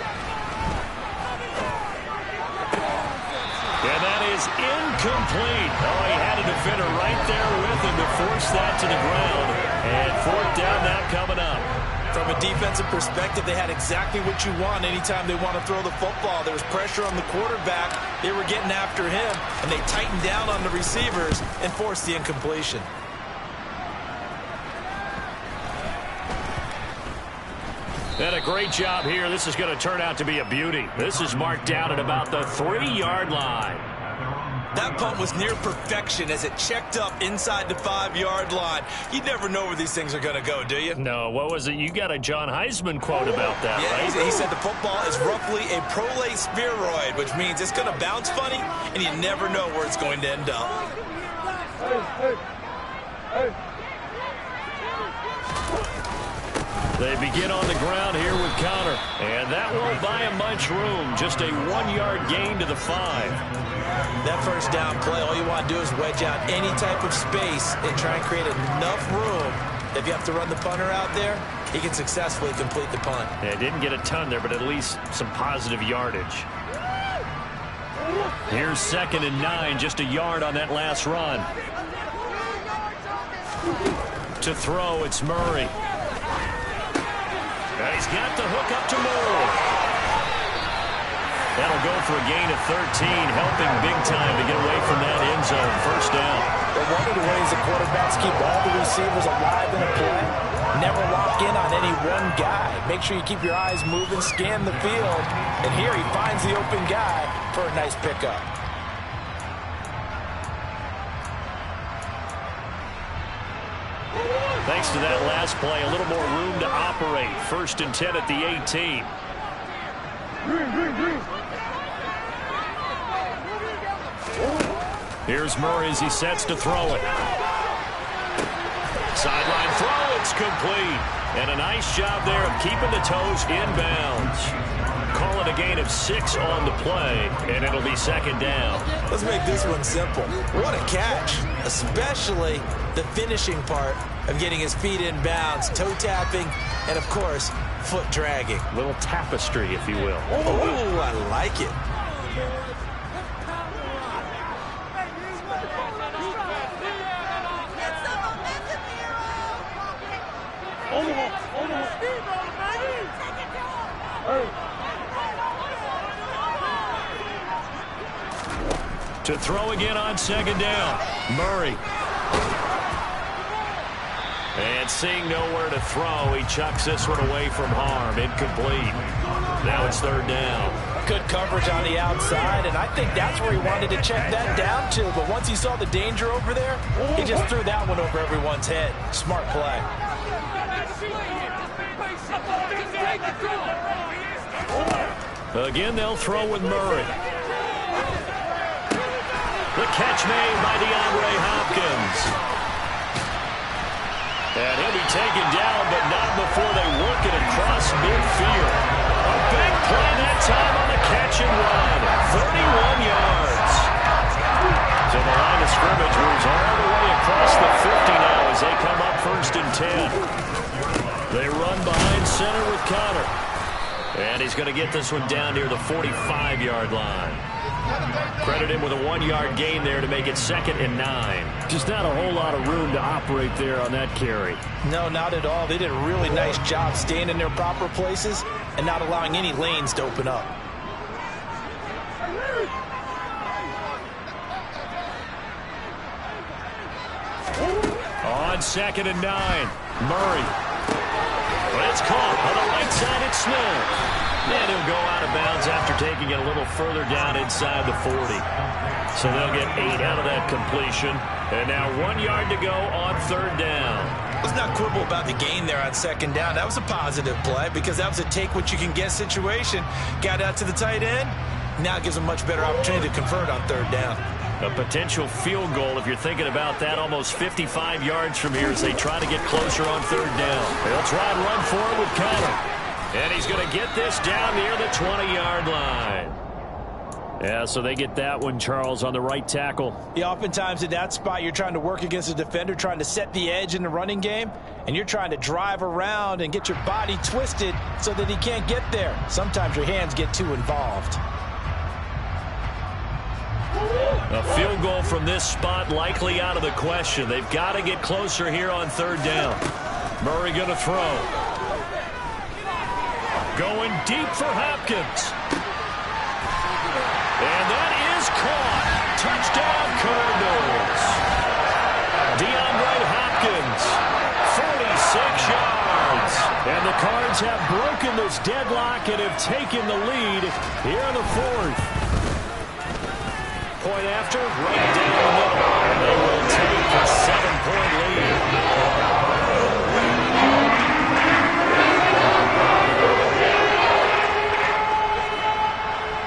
Speaker 3: And that is incomplete. Oh, he had a defender right there with him to force that to the ground. And 4th down now coming up.
Speaker 4: From a defensive perspective, they had exactly what you want anytime they want to throw the football. There was pressure on the quarterback. They were getting after him, and they tightened down on the receivers and forced the incompletion.
Speaker 3: And a great job here. This is going to turn out to be a beauty. This is marked out at about the 3-yard line.
Speaker 4: That punt was near perfection as it checked up inside the 5-yard line. You never know where these things are going to go, do you?
Speaker 3: No, what was it? You got a John Heisman quote about that, right?
Speaker 4: He said the football is roughly a prolate spheroid, which means it's going to bounce funny, and you never know where it's going to end up.
Speaker 3: They begin on the ground here with Conner. And that won't buy him much room. Just a 1-yard gain to the 5.
Speaker 4: That first down play, all you want to do is wedge out any type of space and try and create enough room. If you have to run the punter out there, he can successfully complete the punt.
Speaker 3: Yeah, didn't get a ton there, but at least some positive yardage. Here's 2nd and 9, just a yard on that last run. To throw, it's Murray. And he's got the hook up to Moore. That'll go for a gain of 13, helping big time to get away from that end zone. First down.
Speaker 4: But one of the ways the quarterbacks keep all the receivers alive in a play, never lock in on any one guy. Make sure you keep your eyes moving, scan the field. And here he finds the open guy for a nice pickup.
Speaker 3: Thanks to that last play, a little more room to operate. 1st and 10 at the 18. Here's Murray as he sets to throw it. Sideline throw, it's complete. And a nice job there of keeping the toes inbounds. Call it a gain of 6 on the play, and it'll be second down.
Speaker 4: Let's make this one simple. What a catch, especially the finishing part of getting his feet in bounds, toe tapping, and, of course, foot dragging.
Speaker 3: Little tapestry, if you will.
Speaker 4: Oh, I like it.
Speaker 3: To throw again on second down. Murray. And seeing nowhere to throw, he chucks this one away from harm. Incomplete. Now it's third down.
Speaker 4: Good coverage on the outside, and I think that's where he wanted to check that down to. But once he saw the danger over there, he just threw that one over everyone's head. Smart play.
Speaker 3: Again, they'll throw with Murray. The catch made by DeAndre Hopkins. And he'll be taken down, but not before they work it across midfield. A big play that time on the catch and run. 31 yards. So the line of scrimmage moves all the way across the 50 now as they come up 1st and 10. They run behind center with Connor. And he's going to get this one down near the 45-yard line. Credit him with a 1-yard gain there to make it 2nd and 9.
Speaker 5: Just not a whole lot of room to operate there on that carry.
Speaker 4: No, not at all. They did a really nice job staying in their proper places and not allowing any lanes to open up.
Speaker 3: On 2nd and 9, Murray. It's caught on the right side. It's Smith. And he'll go out of bounds after taking it a little further down inside the 40. So they'll get 8 out of that completion. And now 1 yard to go on 3rd down.
Speaker 4: Let's not quibble about the gain there on 2nd down. That was a positive play because that was a take-what-you-can-get situation. Got out to the tight end. Now it gives them a much better opportunity to convert on 3rd down.
Speaker 3: A potential field goal, if you're thinking about that, almost 55 yards from here as they try to get closer on 3rd down. They'll try and run for it with Connor. And he's going to get this down near the 20-yard line. Yeah, so they get that one, Charles, on the right tackle.
Speaker 4: Yeah, oftentimes in that spot, you're trying to work against a defender, trying to set the edge in the running game, and you're trying to drive around and get your body twisted so that he can't get there. Sometimes your hands get too involved.
Speaker 3: A field goal from this spot likely out of the question. They've got to get closer here on 3rd down. Murray going to throw. Going deep for Hopkins. And that is caught. Touchdown, Cardinals. DeAndre Hopkins, 46 yards. And the Cards have broken this deadlock and have taken the lead here in the 4th. Point after, right down the middle. And they will take a 7-point lead.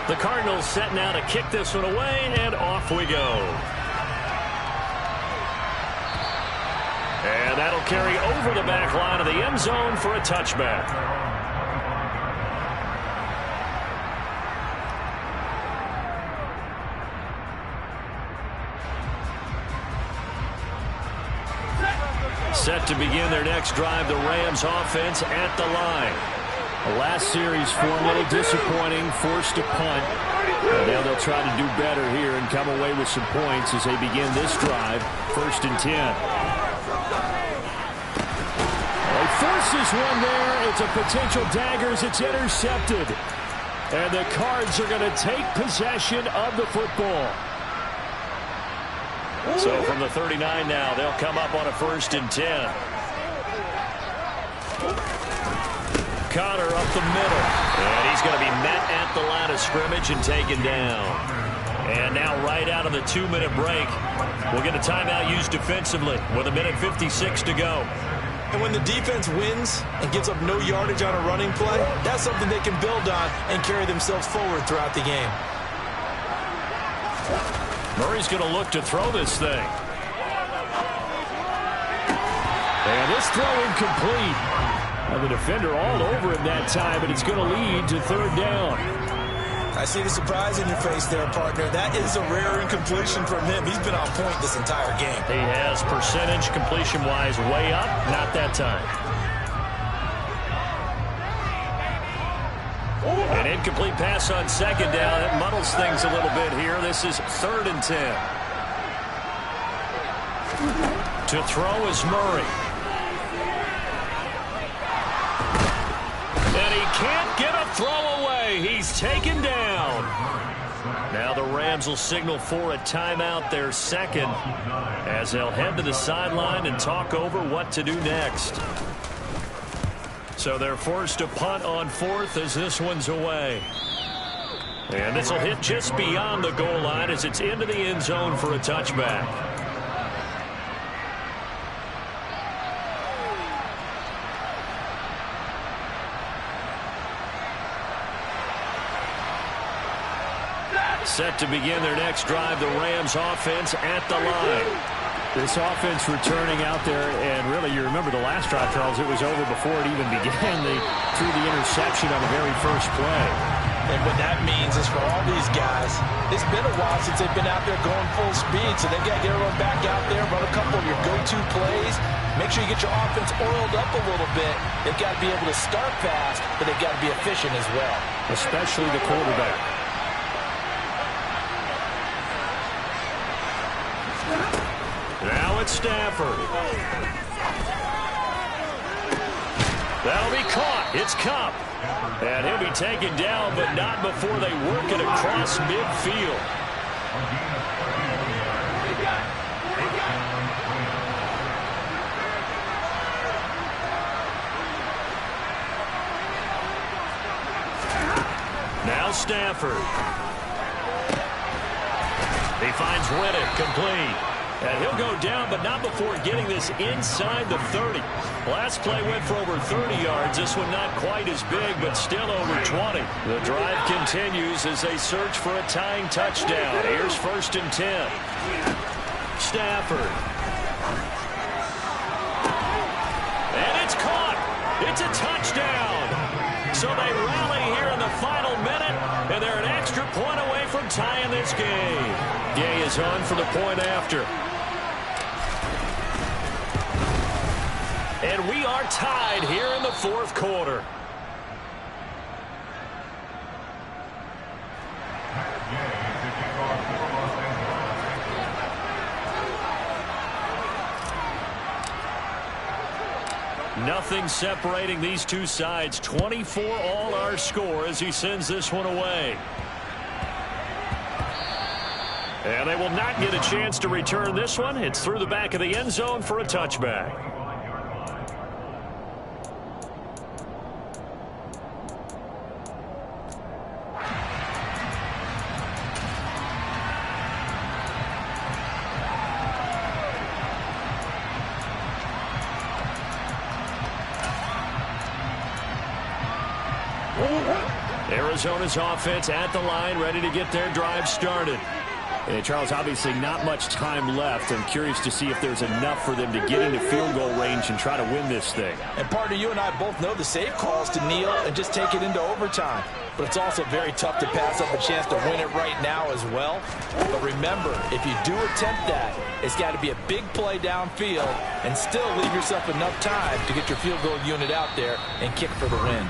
Speaker 3: The Cardinals set now to kick this one away, and off we go. And that'll carry over the back line of the end zone for a touchback. Set to begin their next drive, the Rams offense at the line.
Speaker 5: The last series for a little disappointing, forced a punt. Now they'll try to do better here and come away with some points as they begin this drive, 1st and 10. He forces one there. It's a potential dagger as it's intercepted. And the Cards are going to take possession of the football.
Speaker 3: So from the 39 now, they'll come up on a 1st and 10. Connor up the middle. And he's going to be met at the line of scrimmage and taken down. And now right out of the 2-minute break, we'll get a timeout used defensively with 1:56 to go.
Speaker 4: And when the defense wins and gives up no yardage on a running play, that's something they can build on and carry themselves forward throughout the game.
Speaker 3: Murray's going to look to throw this thing.
Speaker 5: And this throw incomplete. And the defender all over him that time, and it's going to lead to third down.
Speaker 4: I see the surprise in your face there, partner. That is a rare incompletion from him. He's been on point this entire game.
Speaker 3: He has percentage completion-wise way up, not that time. An incomplete pass on second down. It muddles things a little bit here. This is 3rd and 10. To throw is Murray. And he can't get a throw away. He's taken down. Now the Rams will signal for a timeout, their second, as they'll head to the sideline and talk over what to do next. So they're forced to punt on 4th as this one's away. And this will hit just beyond the goal line as it's into the end zone for a touchback. Set to begin their next drive, the Rams offense at the line.
Speaker 5: This offense returning out there, and really, you remember the last drive, Charles, it was over before it even began. They threw the interception on the very first play.
Speaker 4: And what that means is for all these guys, it's been a while since they've been out there going full speed, so they've got to get everyone back out there, run a couple of your go-to plays. Make sure you get your offense oiled up a little bit. They've got to be able to start fast, but they've got to be efficient as well.
Speaker 5: Especially the quarterback.
Speaker 3: Now it's Stafford. That'll be caught. It's Kupp. And he'll be taken down, but not before they work it across midfield. Now Stafford. He finds Riddick complete. And he'll go down, but not before getting this inside the 30. Last play went for over 30 yards. This one not quite as big, but still over 20. The drive continues as they search for a tying touchdown. Here's 1st and 10. Stafford. And it's caught. It's a touchdown. So they rally here in the final minute, and they're an extra point away from tying this game. Gay is on for the point after. And we are tied here in the 4th quarter. Nothing separating these two sides. 24 all our score as he sends this one away. And they will not get a chance to return this one. It's through the back of the end zone for a touchback. Arizona's offense at the line, ready to get their drive started.
Speaker 5: And Charles, obviously not much time left. I'm curious to see if there's enough for them to get into field goal range and try to win this thing.
Speaker 4: And partner, you and I both know the save calls to kneel and just take it into overtime. But it's also very tough to pass up a chance to win it right now as well. But remember, if you do attempt that, it's got to be a big play downfield and still leave yourself enough time to get your field goal unit out there and kick for the win.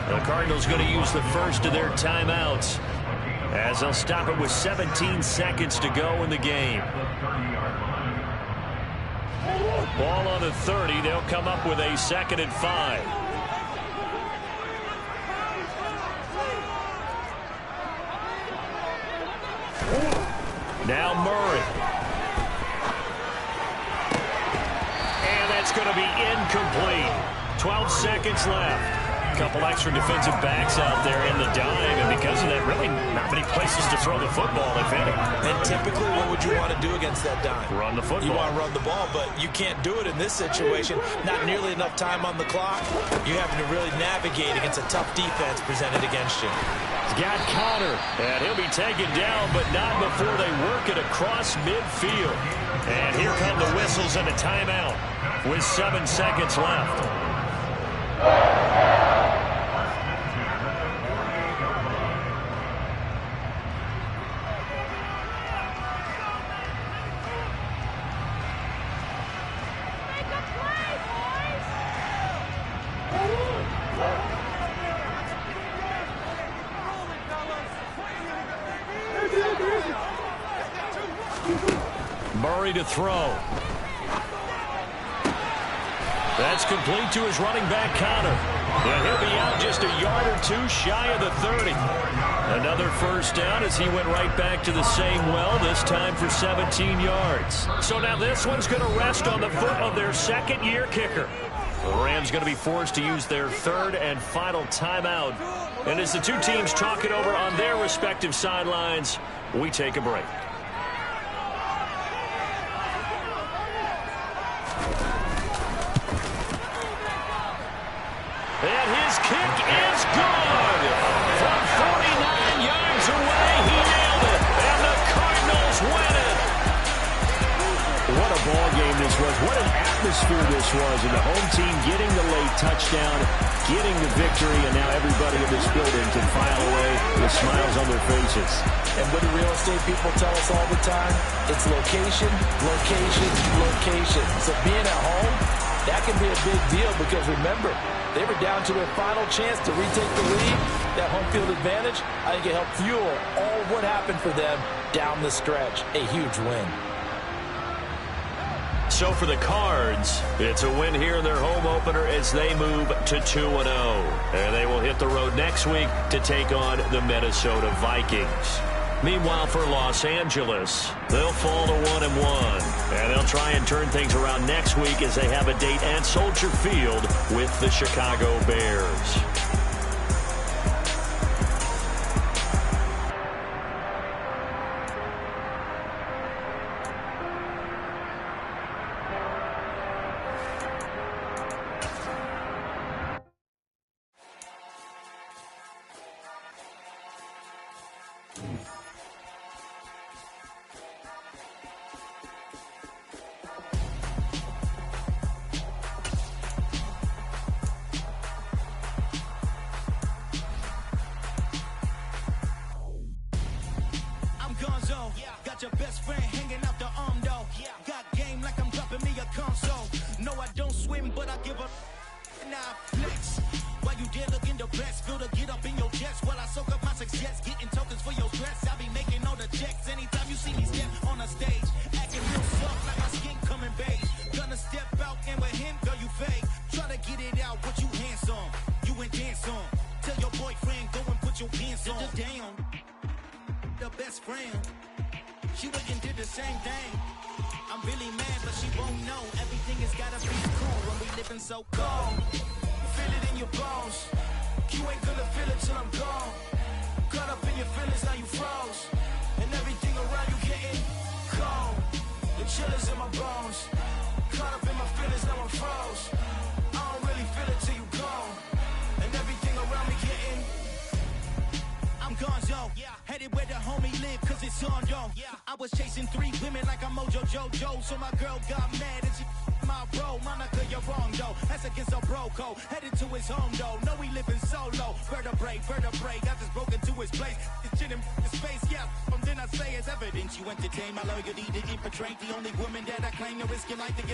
Speaker 3: The Cardinals going to use the first of their timeouts as they'll stop it with 17 seconds to go in the game. Ball on the 30. They'll come up with a 2nd and 5. Now Murray. And that's going to be incomplete. 12 seconds left. A couple extra defensive backs out there in the dime, and because of that, really not many places to throw the football, if any.
Speaker 4: And typically, what would you want to do against that dime?
Speaker 3: Run the football.
Speaker 4: You want to run the ball, but you can't do it in this situation. Not nearly enough time on the clock. You're having to really navigate against a tough defense presented against you.
Speaker 5: He's got Connor.
Speaker 3: And he'll be taken down, but not before they work it across midfield. And here come the whistles and a timeout. with 7 seconds left. Murray to throw. That's complete to his running back, Connor. And he'll be out just a yard or two shy of the 30. Another first down as he went right back to the same well, this time for 17 yards. So now this one's going to rest on the foot of their second-year kicker. The Rams going to be forced to use their third and final timeout. And as the two teams talk it over on their respective sidelines, we take a break. And his kick is good. From 49 yards away, he nailed it. And the Cardinals win it. What a ball game this was. What an atmosphere this was. And the home team getting the late touchdown, getting the victory, and now everybody in this building can file away with smiles on their faces.
Speaker 4: And what do real estate people tell us all the time? It's location, location, location. So being at home, that can be a big deal because remember, they were down to their final chance to retake the lead. That home field advantage, I think it helped fuel all of what happened for them down the stretch. A huge win.
Speaker 3: So for the Cards, it's a win here in their home opener as they move to 2-0. And they will hit the road next week to take on the Minnesota Vikings. Meanwhile, for Los Angeles, they'll fall to 1-1. And they'll try and turn things around next week as they have a date at Soldier Field with the Chicago Bears.
Speaker 1: Got your best friend hanging out the arm though. Got game like I'm dropping me a console. No, I don't swim, but I give a now flex. While you there looking depressed, feel the get up in your chest while I soak up my success, getting tokens for your stress. I be making all the checks anytime you see me step on a stage, acting real soft like my skin coming beige. Gonna step out and with him, girl, you fake. Try to get it out, but you handsome. You ain't dance on. Tell your boyfriend go and put your pants on. Down, the best friend. She went and did the same thing. I'm really mad, but she won't know. Everything has gotta be cool when we living so cold. Feel it in your bones. You ain't gonna feel it till I'm gone. Caught up in your feelings, now you froze. And everything around you getting cold. The chillers in my bones. Caught up in my feelings, now I'm froze. I don't really feel it till you gone. And everything around me getting I'm gonzo, headed where the homie live, cause it's on, yo. I was chasing 3 women like I'm Mojo Jojo, so my girl got mad and she my bro. Monica, you're wrong, though. That's against a bro code. Headed to his home, though. No, we living solo. Vertebrae, I just broke into his place. This shit in his face, yeah. From then I say it's evidence you entertain my loyalty to infiltrate. The only woman that I claim to risk your life to get